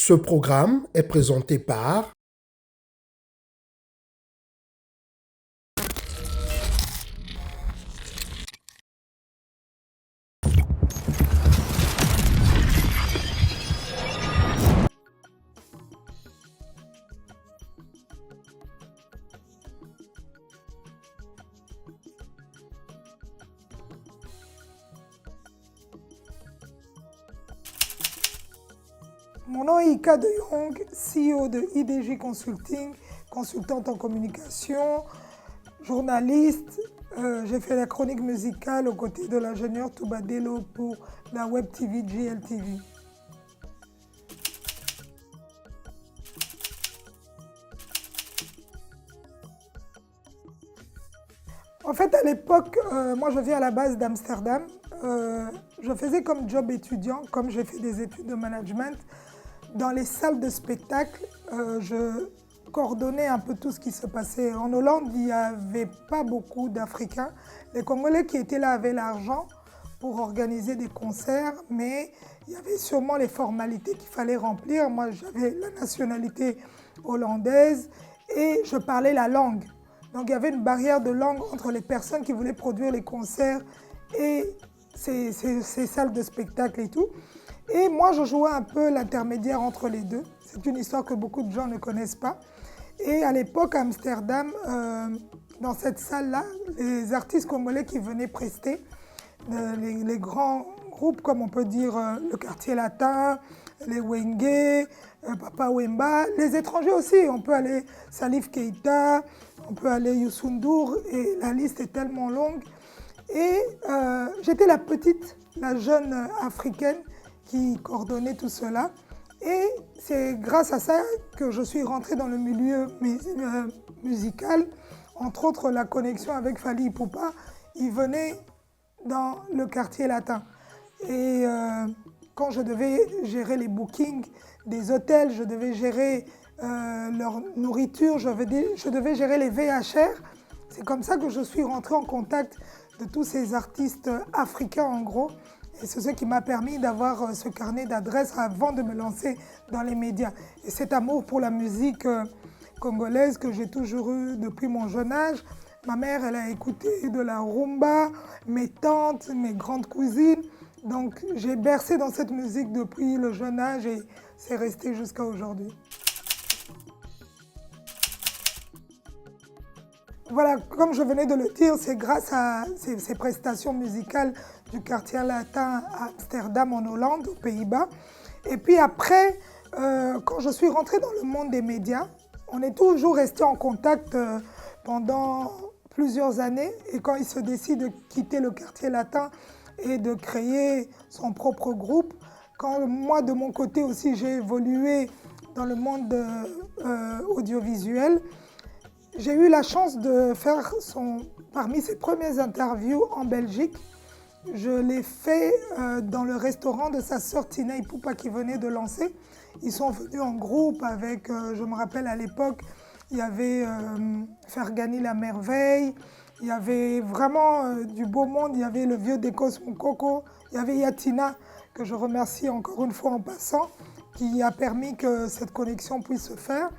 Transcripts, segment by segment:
Ce programme est présenté par Mon nom est Ika de Jong, CEO de IDJ Consulting, consultante en communication, journaliste. J'ai fait la chronique musicale aux côtés de l'ingénieur Toubadelo pour la Web TV GLTV. En fait, à l'époque, moi je viens à la base d'Amsterdam. Je faisais comme job étudiant, comme j'ai fait des études de management. Dans les salles de spectacle, je coordonnais un peu tout ce qui se passait. En Hollande, il n'y avait pas beaucoup d'Africains. Les Congolais qui étaient là avaient l'argent pour organiser des concerts, mais il y avait sûrement les formalités qu'il fallait remplir. Moi, j'avais la nationalité hollandaise et je parlais la langue. Donc, il y avait une barrière de langue entre les personnes qui voulaient produire les concerts et ces salles de spectacle et tout. Et moi, je jouais un peu l'intermédiaire entre les deux. C'est une histoire que beaucoup de gens ne connaissent pas. Et à l'époque, à Amsterdam, dans cette salle-là, les artistes congolais qui venaient prester, les grands groupes, comme on peut dire le Quartier Latin, les Wenge, Papa Wemba, les étrangers aussi. On peut aller Salif Keita, on peut aller Youssou N'Dour, et la liste est tellement longue. Et j'étais la petite, la jeune africaine qui coordonnait tout cela. Et c'est grâce à ça que je suis rentrée dans le milieu musical, entre autres la connexion avec Fally Ipupa. Il venait dans le Quartier Latin. Et quand je devais gérer les bookings des hôtels, je devais gérer leur nourriture, je devais gérer les VHR. C'est comme ça que je suis rentrée en contact de tous ces artistes africains en gros. Et c'est ce qui m'a permis d'avoir ce carnet d'adresses avant de me lancer dans les médias. Et cet amour pour la musique congolaise que j'ai toujours eu depuis mon jeune âge. Ma mère, elle a écouté de la rumba, mes tantes, mes grandes cousines. Donc j'ai bercé dans cette musique depuis le jeune âge et c'est resté jusqu'à aujourd'hui. Voilà, comme je venais de le dire, c'est grâce à ces prestations musicales du Quartier Latin à Amsterdam en Hollande, aux Pays-Bas. Et puis après, quand je suis rentrée dans le monde des médias, on est toujours resté en contact pendant plusieurs années. Et quand il se décide de quitter le Quartier Latin et de créer son propre groupe, quand moi de mon côté aussi j'ai évolué dans le monde audiovisuel, j'ai eu la chance de faire parmi ses premières interviews en Belgique. Je l'ai fait dans le restaurant de sa sœur Tina Ipupa qui venait de lancer. Ils sont venus en groupe avec, je me rappelle à l'époque, il y avait Fergani la merveille, il y avait vraiment du beau monde, il y avait le vieux Dekos Moukoko, il y avait Yatina, que je remercie encore une fois en passant, qui a permis que cette connexion puisse se faire.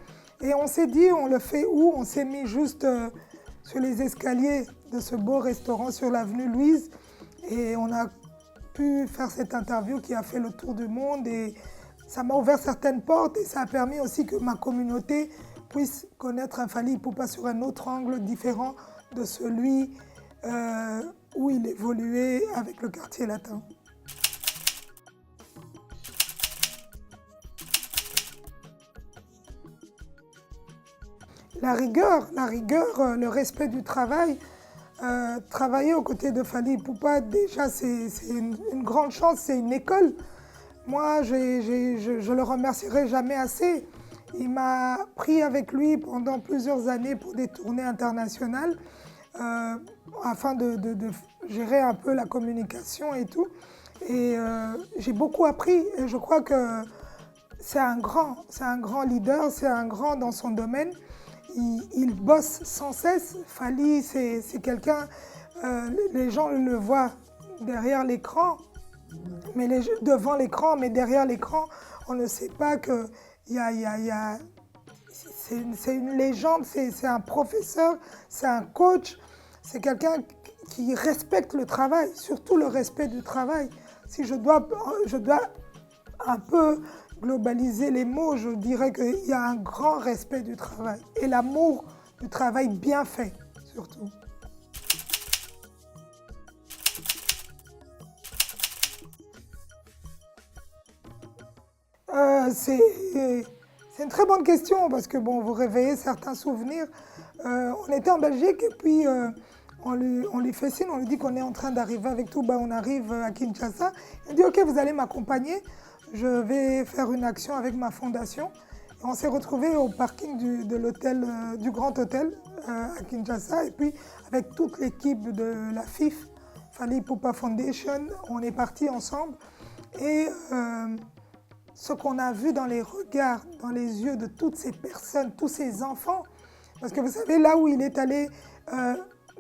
Et on s'est dit, on le fait où? On s'est mis juste sur les escaliers de ce beau restaurant sur l'avenue Louise. Et on a pu faire cette interview qui a fait le tour du monde. Et ça m'a ouvert certaines portes et ça a permis aussi que ma communauté puisse connaître un Fally Ipupa sur un autre angle différent de celui où il évoluait avec le Quartier Latin. La rigueur, le respect du travail. Travailler aux côtés de Fally Ipupa, déjà, c'est une grande chance, c'est une école. Moi, je le remercierai jamais assez. Il m'a pris avec lui pendant plusieurs années pour des tournées internationales afin de gérer un peu la communication et tout. Et j'ai beaucoup appris et je crois que c'est un grand leader, c'est un grand dans son domaine. Il bosse sans cesse. Fally, c'est quelqu'un, les gens le voient derrière l'écran, devant l'écran, mais derrière l'écran, On ne sait pas que c'est une légende, c'est un professeur, c'est un coach, c'est quelqu'un qui respecte le travail, surtout le respect du travail. Si je dois un peu globaliser les mots, je dirais qu'il y a un grand respect du travail et l'amour du travail bien fait, surtout. C'est une très bonne question parce que bon, vous réveillez certains souvenirs. On était en Belgique et puis on lui fait signe, on lui dit qu'on est en train d'arriver avec tout. On arrive à Kinshasa. Il dit ok, vous allez m'accompagner. Je vais faire une action avec ma fondation. Et on s'est retrouvés au parking de l'hôtel, du Grand Hôtel à Kinshasa. Et puis avec toute l'équipe de la FIF, Fally Ipupa Foundation, on est partis ensemble. Et ce qu'on a vu dans les regards, dans les yeux de toutes ces personnes, tous ces enfants, parce que vous savez, là où il est allé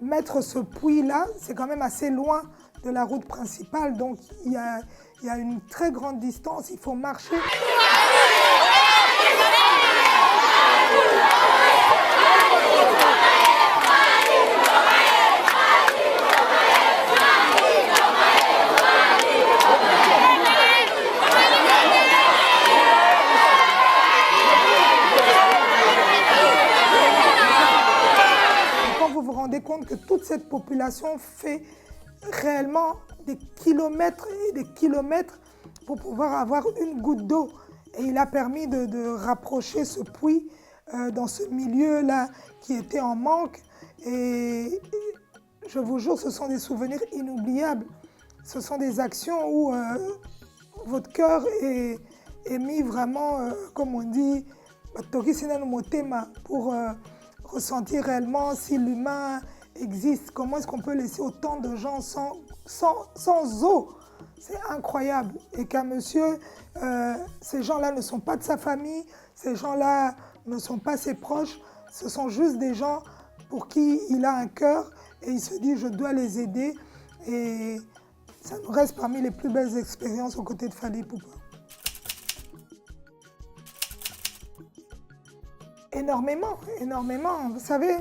mettre ce puits-là, c'est quand même assez loin de la route principale, donc il y a une très grande distance, il faut marcher. Vous vous rendez compte que toute cette population fait réellement des kilomètres et des kilomètres pour pouvoir avoir une goutte d'eau. Et il a permis de rapprocher ce puits dans ce milieu-là qui était en manque. Et je vous jure, ce sont des souvenirs inoubliables. Ce sont des actions où votre cœur est mis vraiment, comme on dit, pour ressentir réellement si l'humain existe. Comment est-ce qu'on peut laisser autant de gens sans eau? C'est incroyable. Et qu'un monsieur, ces gens-là ne sont pas de sa famille, ces gens-là ne sont pas ses proches, ce sont juste des gens pour qui il a un cœur et il se dit je dois les aider. Et ça nous reste parmi les plus belles expériences aux côtés de Fally Ipupa. Énormément, énormément. Vous savez,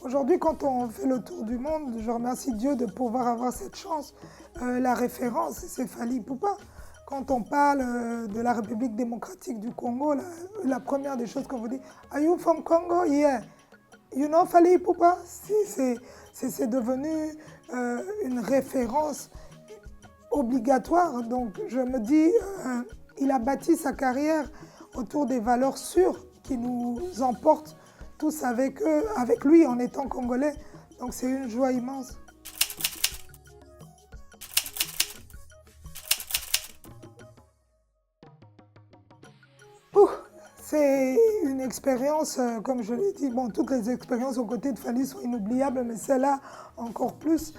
aujourd'hui, quand on fait le tour du monde, je remercie Dieu de pouvoir avoir cette chance. La référence, c'est Fally Ipupa. Quand on parle de la République démocratique du Congo, la première des choses qu'on vous dit, Are you from Congo? Yeah. You know Fally Ipupa? C'est devenu une référence obligatoire. Donc, je me dis, il a bâti sa carrière autour des valeurs sûres qui nous emportent tous avec lui en étant congolais. Donc c'est une joie immense. C'est une expérience, comme je l'ai dit, bon, toutes les expériences aux côtés de Fally sont inoubliables, mais celle-là encore plus.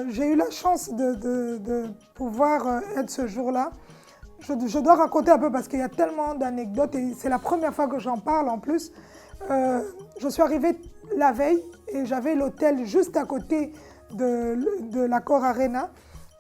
J'ai eu la chance de pouvoir être ce jour-là. Je dois raconter un peu parce qu'il y a tellement d'anecdotes et c'est la première fois que j'en parle en plus. Je suis arrivée la veille et j'avais l'hôtel juste à côté de l'Accor Arena.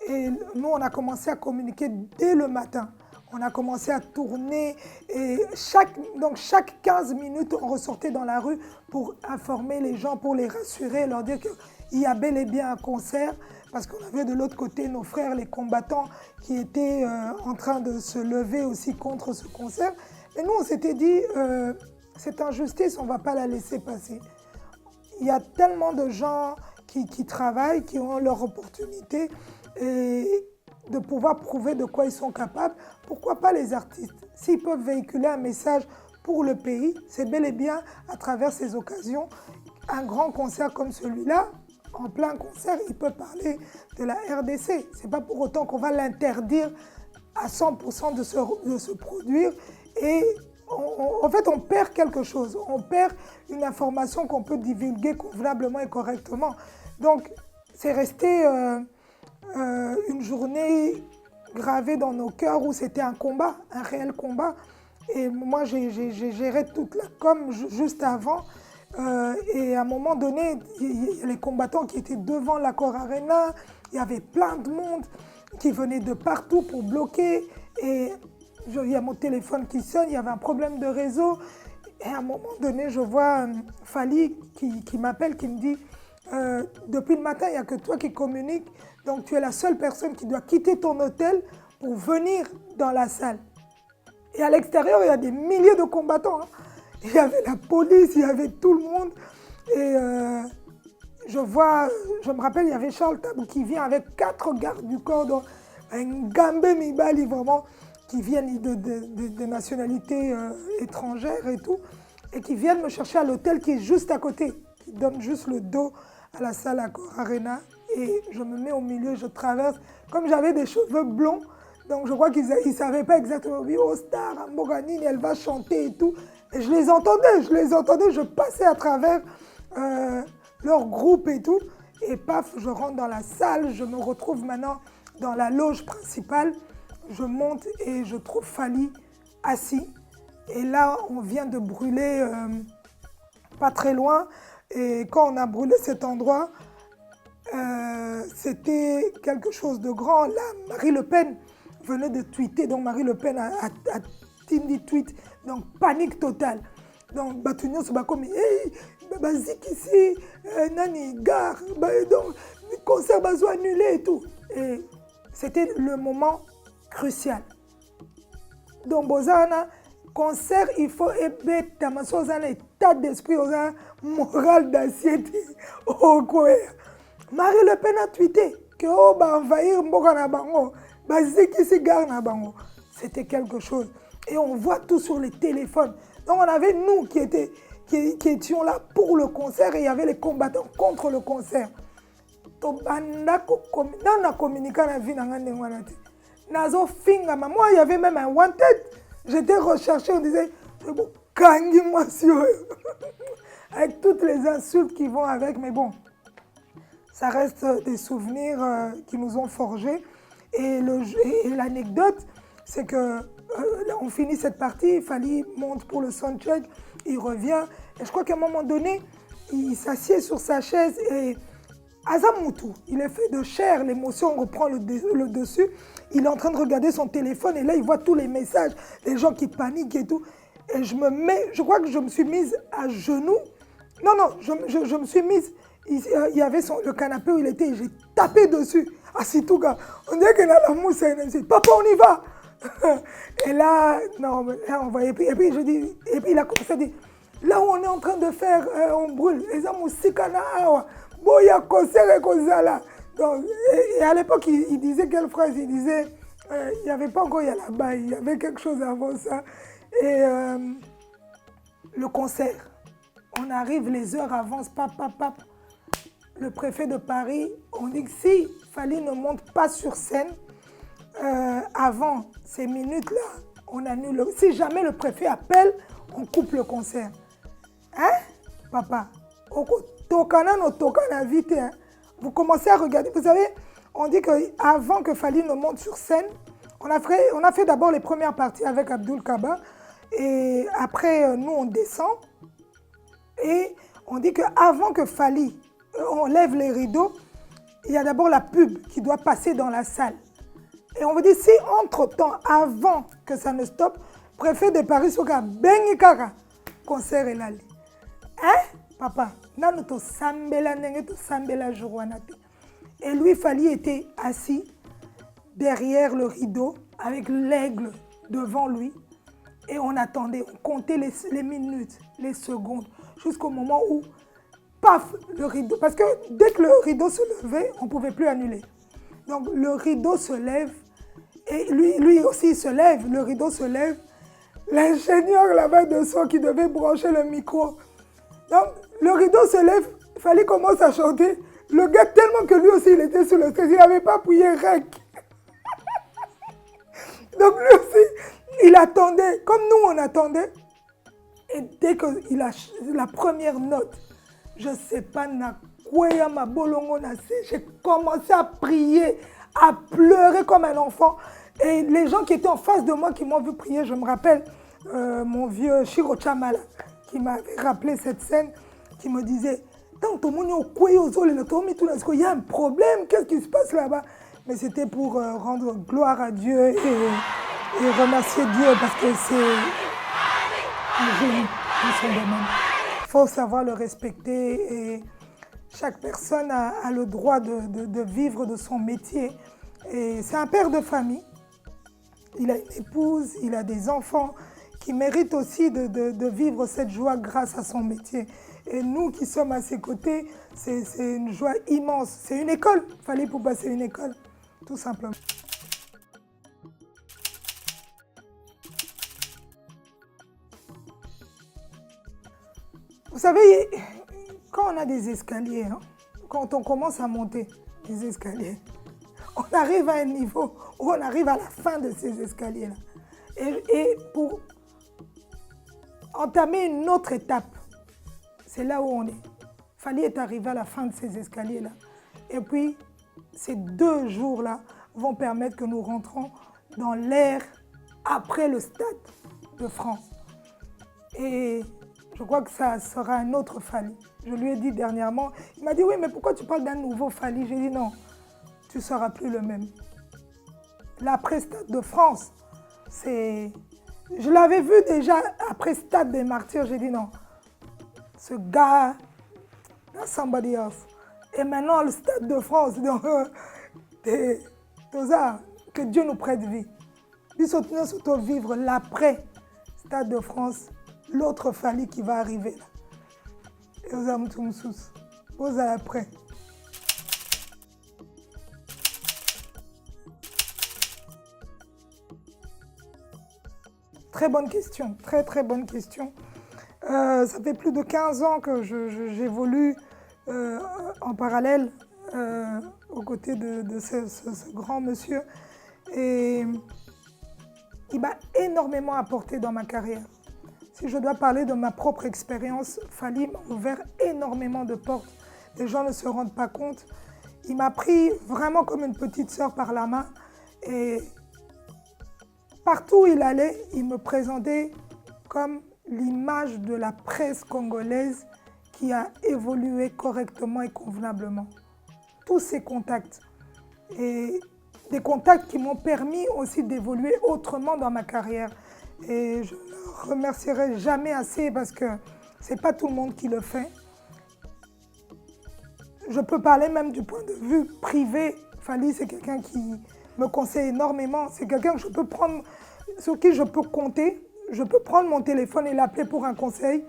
Et nous, on a commencé à communiquer dès le matin. On a commencé à tourner et chaque 15 minutes, on ressortait dans la rue pour informer les gens, pour les rassurer, leur dire qu'il y a bel et bien un concert. Parce qu'on avait de l'autre côté nos frères, les combattants, qui étaient en train de se lever aussi contre ce concert. Et nous, on s'était dit, cette injustice, on ne va pas la laisser passer. Il y a tellement de gens qui travaillent, qui ont leur opportunité, et de pouvoir prouver de quoi ils sont capables. Pourquoi pas les artistes? S'ils peuvent véhiculer un message pour le pays, c'est bel et bien à travers ces occasions. Un grand concert comme celui-là, en plein concert, il peut parler de la RDC. Ce n'est pas pour autant qu'on va l'interdire à 100% de se produire. Et en fait, on perd quelque chose. On perd une information qu'on peut divulguer convenablement et correctement. Donc, c'est resté une journée gravée dans nos cœurs où c'était un combat, un réel combat. Et moi, j'ai géré toute la com juste avant. Et à un moment donné, il y a les combattants qui étaient devant l'Accor Arena. Il y avait plein de monde qui venait de partout pour bloquer. Et il y a mon téléphone qui sonne, il y avait un problème de réseau. Et à un moment donné, je vois Fally qui m'appelle, qui me dit depuis le matin, il n'y a que toi qui communiques, donc tu es la seule personne qui doit quitter ton hôtel pour venir dans la salle. Et à l'extérieur, il y a des milliers de combattants. Hein. Il y avait la police, il y avait tout le monde. Et je me rappelle, il y avait Charles Tabou qui vient avec 4 gardes du corps, donc un Gambé Mibali vraiment, qui viennent de nationalités étrangères et tout, et qui viennent me chercher à l'hôtel qui est juste à côté, qui donne juste le dos à la salle Accor Arena. Et je me mets au milieu, je traverse. Comme j'avais des cheveux blonds, donc je crois qu'ils ne savaient pas exactement. Oui, oh star, Moganine, elle va chanter et tout. Et je les entendais, je passais à travers leur groupe et tout. Et paf, je rentre dans la salle, je me retrouve maintenant dans la loge principale. Je monte et je trouve Fally assis. Et là, on vient de brûler pas très loin. Et quand on a brûlé cet endroit, c'était quelque chose de grand. Là, Marie Le Pen venait de tweeter. Donc, Marie Le Pen a tindi tweet. Donc, panique totale. Donc, Batunion se bat comme hey, Bazik ici, Nani, gare. Donc, le concert va être annulé et tout. Et c'était le moment crucial. Donc, Bozana, concert, il faut ébêter ta main, un état d'esprit, un moral d'assiette. Marie Le Pen a tweeté que oh, bah, envahir Mbogana Bango, Baziki Gare Bango. C'était quelque chose. Et on voit tout sur les téléphones. Donc, on avait nous qui étions là pour le concert et il y avait les combattants contre le concert. Moi, il y avait même un wanted. J'étais recherché, on disait, avec toutes les insultes qui vont avec, mais bon, ça reste des souvenirs qui nous ont forgés. Et l'anecdote, c'est que on finit cette partie, Fally monte pour le soundcheck, il revient, et je crois qu'à un moment donné, il s'assied sur sa chaise et Azamutu, il est fait de chair, l'émotion reprend le dessus. Il est en train de regarder son téléphone et là, il voit tous les messages, les gens qui paniquent et tout. Et je crois que je me suis mise à genoux. Non, je me suis mise, il y avait le canapé où il était, j'ai tapé dessus. Ah, si tout gars, on dirait qu'il a la mousse, papa, on y va. Et là, non, là, on voyait, et puis il a commencé à dire, là où on est en train de faire, on brûle, les hommes aussi, il y a concert et Kozala. Donc, et à l'époque, il disait quelle phrase? Il disait, il n'y avait pas encore là-bas, il y avait quelque chose avant ça. Et le concert, on arrive, les heures avancent, pap. Le préfet de Paris, on dit que si Fally ne monte pas sur scène, avant ces minutes-là, on annule. Si jamais le préfet appelle, on coupe le concert. Hein, papa? Vite, hein. Vous commencez à regarder. Vous savez, on dit qu'avant que Fally ne monte sur scène, on a fait d'abord les premières parties avec Abdul Kaba. Et après, nous, on descend. Et on dit qu'avant que Fally, on lève les rideaux, il y a d'abord la pub qui doit passer dans la salle. Et on veut dire, si entre-temps, avant que ça ne stoppe, préfet de Paris, Soka, Bengi Kaka, concert est là. Hein, papa? Et lui, Fally était assis derrière le rideau avec l'aigle devant lui. Et on attendait, on comptait les minutes, les secondes, jusqu'au moment où, paf, le rideau. Parce que dès que le rideau se levait, on ne pouvait plus annuler. Donc le rideau se lève, et lui aussi il se lève, le rideau se lève. L'ingénieur là-bas de son qui devait brancher le micro. Donc le rideau se lève, Fally commence à chanter. Le gars, tellement que lui aussi il était sur le stage, il n'avait pas appuyé rec. Donc lui aussi, il attendait, comme nous on attendait. Et dès qu'il a la première note, je ne sais pas, j'ai commencé à prier, à pleurer comme un enfant. Et les gens qui étaient en face de moi, qui m'ont vu prier, je me rappelle mon vieux Shiro Chamala, qui m'avait rappelé cette scène, qui me disait, il y a un problème, qu'est-ce qui se passe là-bas? Mais c'était pour rendre gloire à Dieu et remercier Dieu parce que c'est un génie dans son domaine. Il faut savoir le respecter et chaque personne a le droit de vivre de son métier. Et c'est un père de famille. Il a une épouse, il a des enfants qui méritent aussi de vivre cette joie grâce à son métier. Et nous qui sommes à ses côtés, c'est une joie immense. C'est une école. Il fallait pour passer une école, tout simplement. Vous savez, quand on a des escaliers, hein, quand on commence à monter les escaliers, on arrive à un niveau où on arrive à la fin de ces escaliers-là. Et pour entamer une autre étape, c'est là où on est. Fally est arrivé à la fin de ces escaliers-là. Et puis, ces 2 jours-là vont permettre que nous rentrons dans l'ère après le Stade de France. Et je crois que ça sera un autre Fally. Je lui ai dit dernièrement, il m'a dit, oui, mais pourquoi tu parles d'un nouveau Fally? J'ai dit, non, tu ne seras plus le même. L'après-Stade de France, c'est... Je l'avais vu déjà après Stade des Martyrs, j'ai dit, non, ce gars, that's somebody else. Et maintenant, le Stade de France, donc, tout ça, que Dieu nous prête vie. Puis surtout vivre l'après-Stade de France, l'autre Fally qui va arriver là. Et aux âmes tous, aux après. Très bonne question, très bonne question. Ça fait plus de 15 ans que j'évolue en parallèle aux côtés de ce grand monsieur. Et il m'a énormément apporté dans ma carrière. Si je dois parler de ma propre expérience, Fally m'a ouvert énormément de portes. Les gens ne se rendent pas compte. Il m'a pris vraiment comme une petite sœur par la main. Et partout où il allait, il me présentait comme l'image de la presse congolaise qui a évolué correctement et convenablement. Tous ces contacts. Et des contacts qui m'ont permis aussi d'évoluer autrement dans ma carrière. Et je ne le remercierai jamais assez parce que ce n'est pas tout le monde qui le fait. Je peux parler même du point de vue privé. Fally, c'est quelqu'un qui me conseille énormément. C'est quelqu'un que je peux prendre, sur qui je peux compter. Je peux prendre mon téléphone et l'appeler pour un conseil.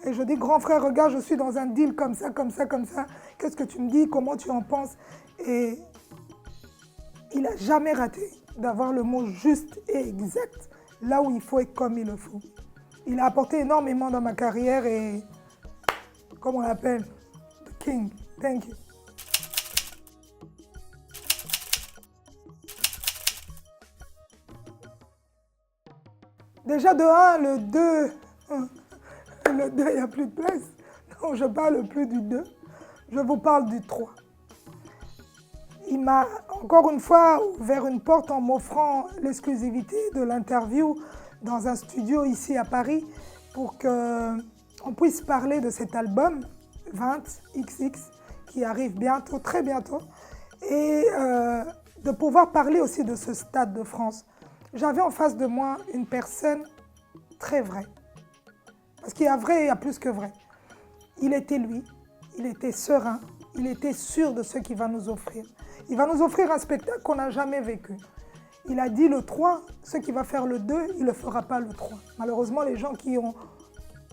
Et je dis, grand frère, regarde, je suis dans un deal comme ça. Qu'est-ce que tu me dis? Comment tu en penses? Et il n'a jamais raté d'avoir le mot juste et exact, là où il faut et comme il le faut. Il a apporté énormément dans ma carrière et, comme on l'appelle, the king. Thank you. Déjà de 1, le 2, il n'y a plus de place. Donc je parle plus du 2, je vous parle du 3. Il m'a encore une fois ouvert une porte en m'offrant l'exclusivité de l'interview dans un studio ici à Paris pour qu'on puisse parler de cet album 20XX qui arrive bientôt, très bientôt, et de pouvoir parler aussi de ce Stade de France. J'avais en face de moi une personne très vraie. Parce qu'il y a vrai et il y a plus que vrai. Il était lui, il était serein, il était sûr de ce qu'il va nous offrir. Il va nous offrir un spectacle qu'on n'a jamais vécu. Il a dit le 3, ce qui va faire le 2, il ne le fera pas le 3. Malheureusement, les gens qui ont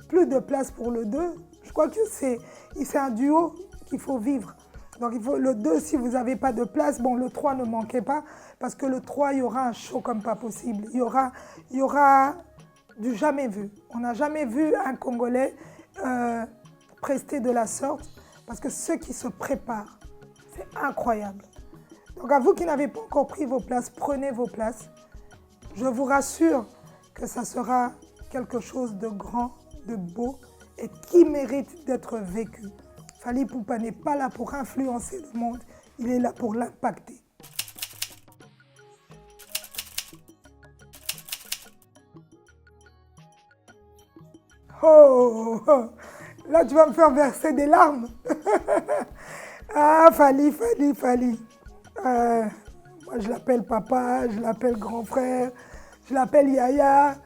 plus de place pour le 2, je crois que c'est un duo qu'il faut vivre. Donc il faut le 2, si vous n'avez pas de place, bon, le 3 ne manquez pas, parce que le 3, il y aura un show comme pas possible. Il y aura du jamais vu. On n'a jamais vu un Congolais prester de la sorte, parce que ceux qui se préparent, c'est incroyable. Donc à vous qui n'avez pas encore pris vos places, prenez vos places. Je vous rassure que ça sera quelque chose de grand, de beau et qui mérite d'être vécu. Fally Ipupa n'est pas là pour influencer le monde, il est là pour l'impacter. Oh, là tu vas me faire verser des larmes. Ah, Fally. Moi je l'appelle papa, je l'appelle grand frère, Je l'appelle Yaya.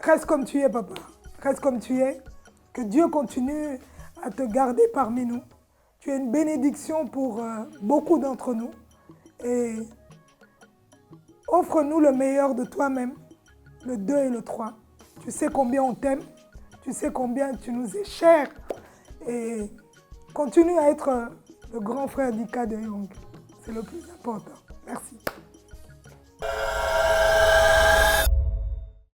Reste comme tu es, papa. Reste comme tu es. Que Dieu continue à te garder parmi nous. Tu es une bénédiction pour beaucoup d'entre nous. Et offre-nous le meilleur de toi-même, le 2 et le 3. Tu sais combien on t'aime. Tu sais combien tu nous es cher. Et continue à être le grand frère d'Ika de Young. C'est le plus important. Merci.